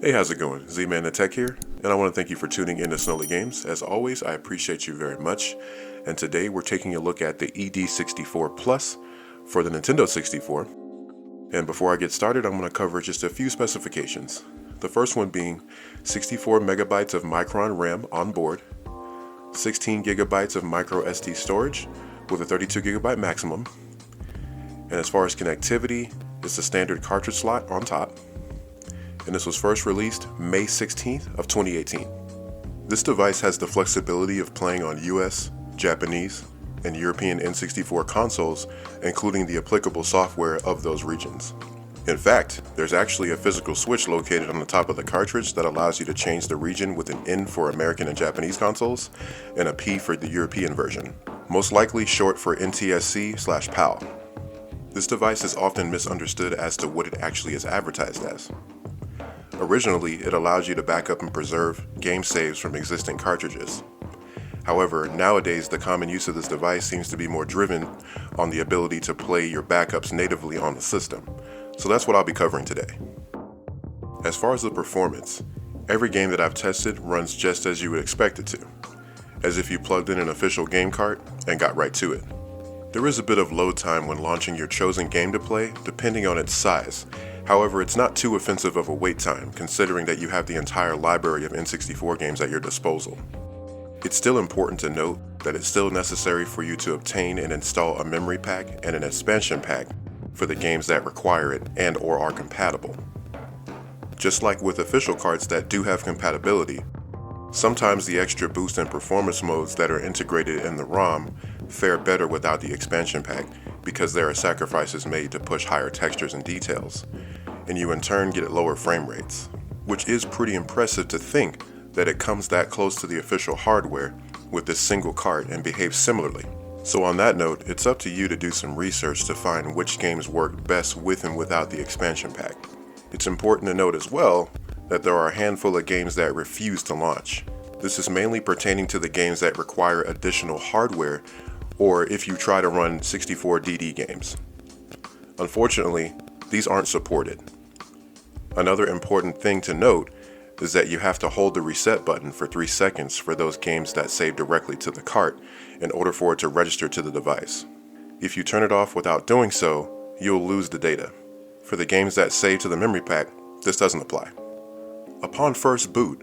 Hey, how's it going? ZmanTheTech here, and I want to thank you for tuning in to SnoleyGames. As always, I appreciate you very much, and today we're taking a look at the ED64 Plus for the Nintendo 64. And before I get started, I'm going to cover just a few specifications. The first one being 64 megabytes of Micron RAM on board, 16 gigabytes of micro SD storage with a 32 gigabyte maximum, and as far as connectivity, it's a standard cartridge slot on top. And this was first released May 16th of 2018. This device has the flexibility of playing on US, Japanese, and European N64 consoles, including the applicable software of those regions. In fact, there's actually a physical switch located on the top of the cartridge that allows you to change the region with an N for American and Japanese consoles, and a P for the European version, most likely short for NTSC/PAL. This device is often misunderstood as to what it actually is advertised as. Originally, it allows you to back up and preserve game saves from existing cartridges. However, nowadays the common use of this device seems to be more driven on the ability to play your backups natively on the system. So that's what I'll be covering today. As far as the performance, every game that I've tested runs just as you would expect it to, as if you plugged in an official game cart and got right to it. There is a bit of load time when launching your chosen game to play, depending on its size. However, it's not too offensive of a wait time, considering that you have the entire library of N64 games at your disposal. It's still important to note that it's still necessary for you to obtain and install a memory pack and an expansion pack for the games that require it and or are compatible. Just like with official carts that do have compatibility, sometimes the extra boost and performance modes that are integrated in the ROM fare better without the expansion pack because there are sacrifices made to push higher textures and details, and you in turn get lower frame rates, which is pretty impressive to think that it comes that close to the official hardware with this single cart and behaves similarly. So on that note, it's up to you to do some research to find which games work best with and without the expansion pack. It's important to note as well that there are a handful of games that refuse to launch. This is mainly pertaining to the games that require additional hardware, or if you try to run 64 DD games. Unfortunately, these aren't supported. Another important thing to note is that you have to hold the reset button for 3 seconds for those games that save directly to the cart in order for it to register to the device. If you turn it off without doing so, you'll lose the data. For the games that save to the memory pack, this doesn't apply. Upon first boot,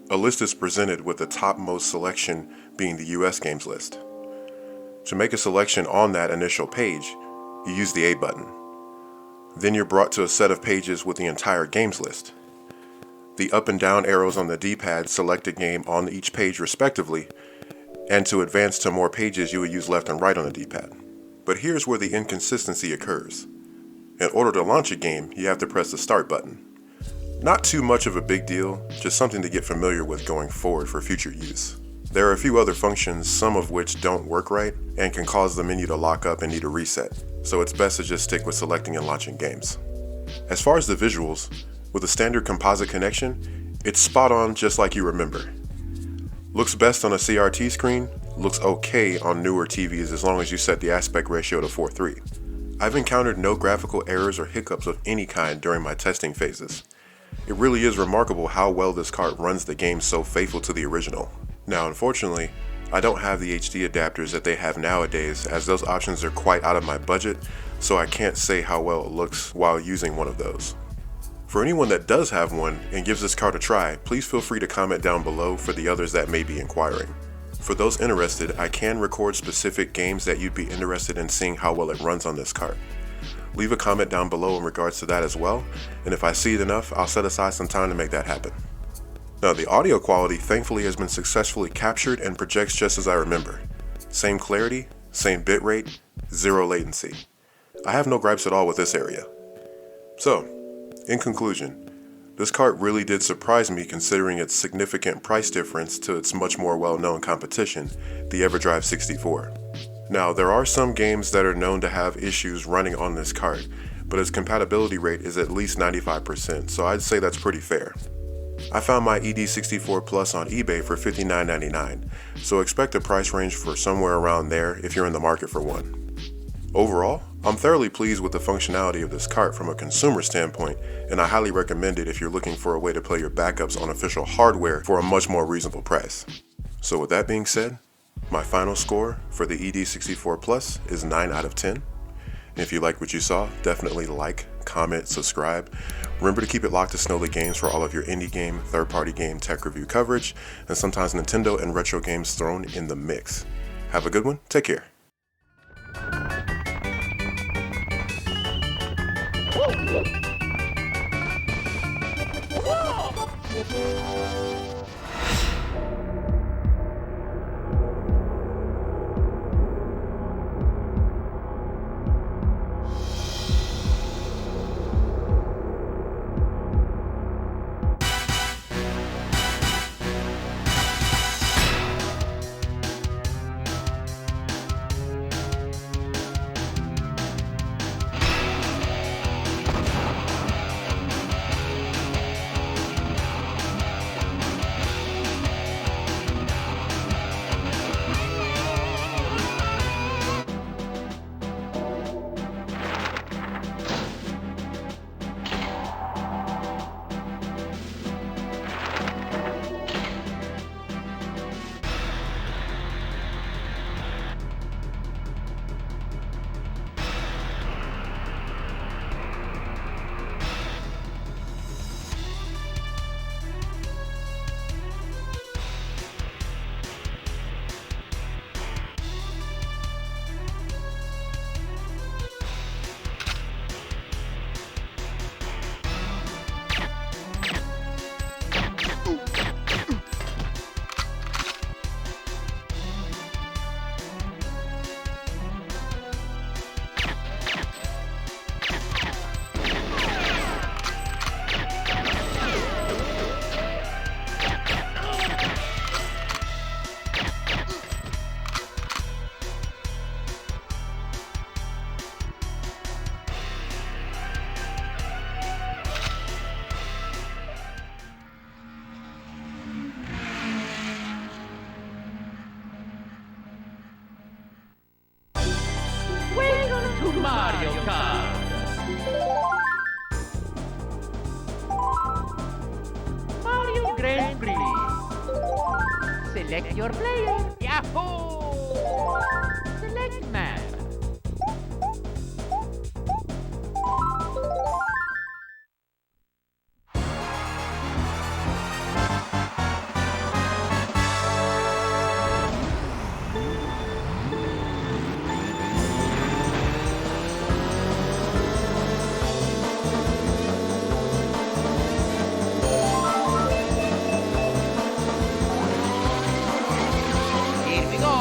a list is presented with the topmost selection being the US games list. To make a selection on that initial page, you use the A button. Then you're brought to a set of pages with the entire games list. The up and down arrows on the D-pad select a game on each page respectively, and to advance to more pages you would use left and right on the D-pad. But here's where the inconsistency occurs. In order to launch a game, you have to press the start button. Not too much of a big deal, just something to get familiar with going forward for future use. There are a few other functions, some of which don't work right and can cause the menu to lock up and need a reset, so it's best to just stick with selecting and launching games. As far as the visuals, with a standard composite connection, it's spot on just like you remember. Looks best on a CRT screen, looks okay on newer TVs as long as you set the aspect ratio to 4:3. I've encountered no graphical errors or hiccups of any kind during my testing phases. It really is remarkable how well this cart runs the game so faithful to the original. Now unfortunately, I don't have the HD adapters that they have nowadays, as those options are quite out of my budget, so I can't say how well it looks while using one of those. For anyone that does have one and gives this cart a try, please feel free to comment down below for the others that may be inquiring. For those interested, I can record specific games that you'd be interested in seeing how well it runs on this cart. Leave a comment down below in regards to that as well, and if I see it enough, I'll set aside some time to make that happen. Now, the audio quality thankfully has been successfully captured and projects just as I remember. Same clarity, same bitrate, zero latency. I have no gripes at all with this area. So, in conclusion, this cart really did surprise me considering its significant price difference to its much more well-known competition, the EverDrive 64. Now, there are some games that are known to have issues running on this cart, but its compatibility rate is at least 95%, so I'd say that's pretty fair. I found my ED64 Plus on eBay for $59.99, so expect a price range for somewhere around there if you're in the market for one. Overall, I'm thoroughly pleased with the functionality of this cart from a consumer standpoint, and I highly recommend it if you're looking for a way to play your backups on official hardware for a much more reasonable price. So with that being said, my final score for the ED64 Plus is 9 out of 10. If you like what you saw, definitely like, comment, subscribe. Remember to keep it locked to SnoleyGames for all of your indie game, third-party game tech review coverage, and sometimes Nintendo and retro games thrown in the mix. Have a good one. Take care. Welcome to Mario Kart! Mario Grand Prix. Select your player. Yahoo! Select map. Here we go.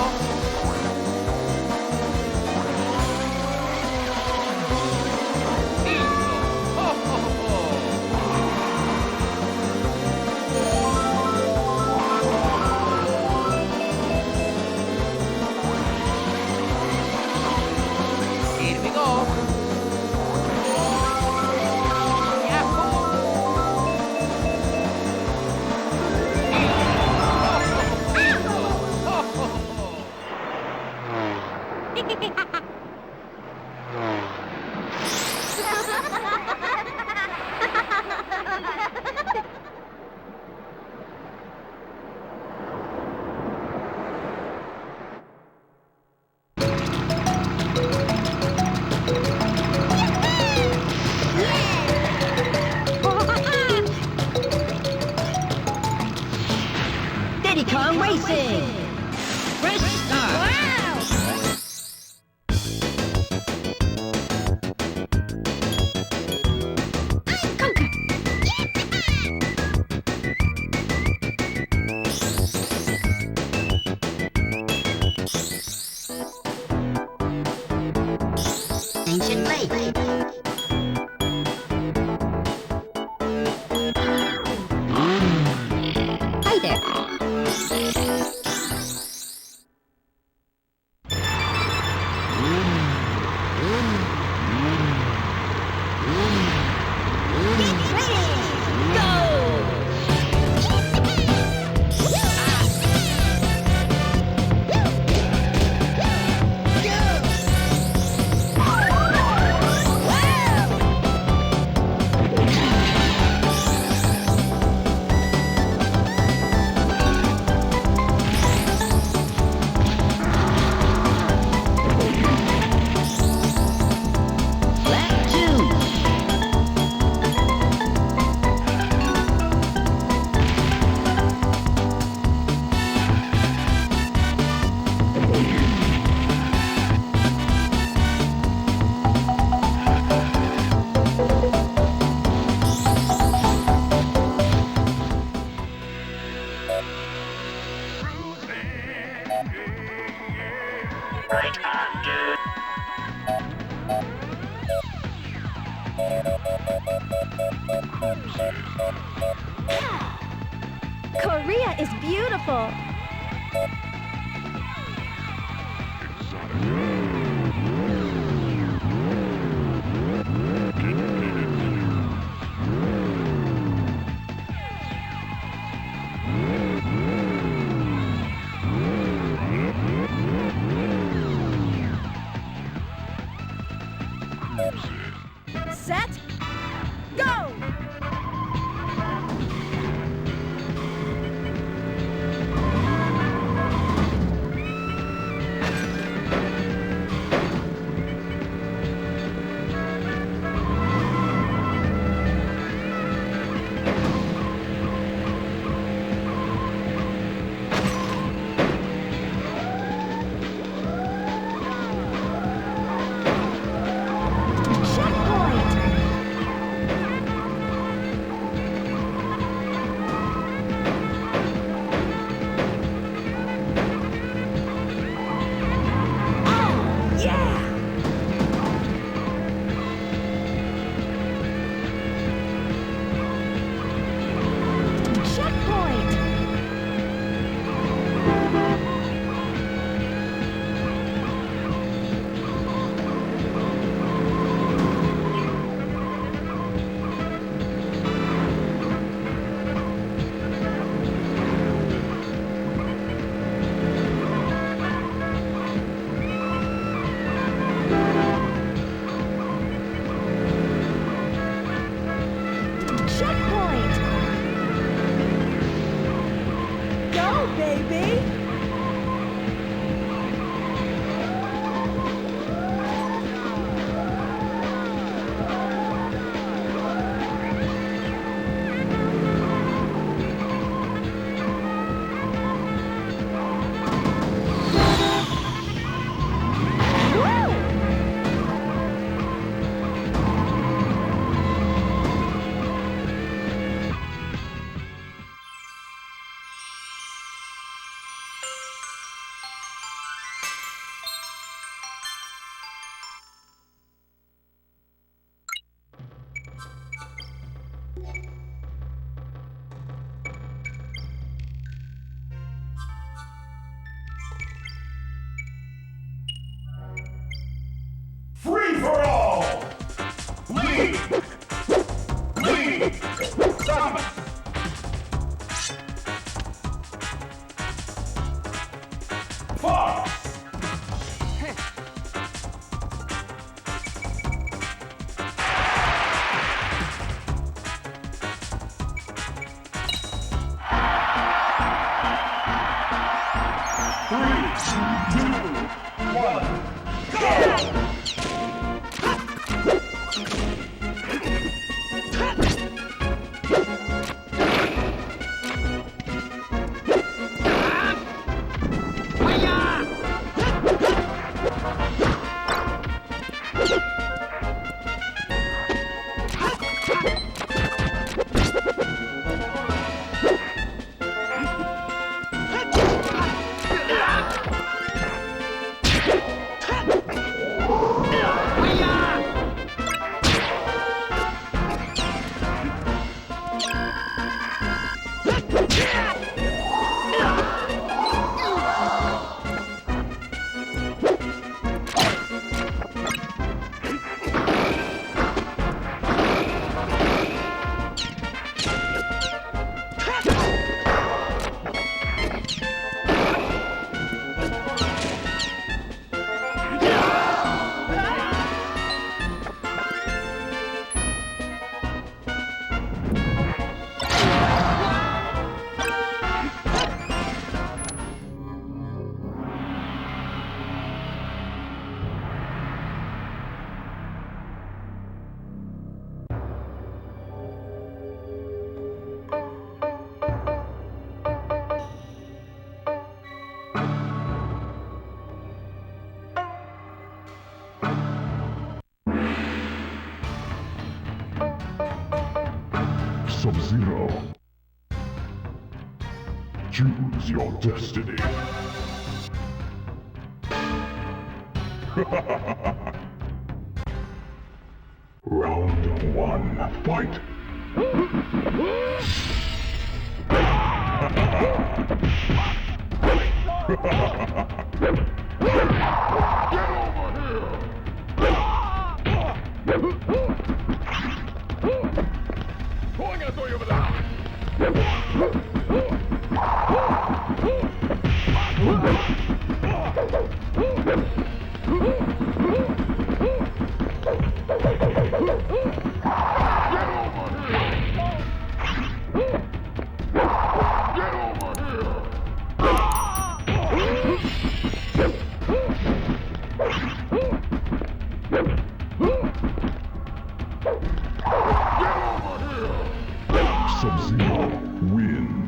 Korea is beautiful. Set, go! Checkpoint! Go, baby! Free for all! Lead! Lead! Stop! Fox! Three, two, one, go! Sub-Zero. Choose your destiny. Round one, fight! Sub-Zero wins.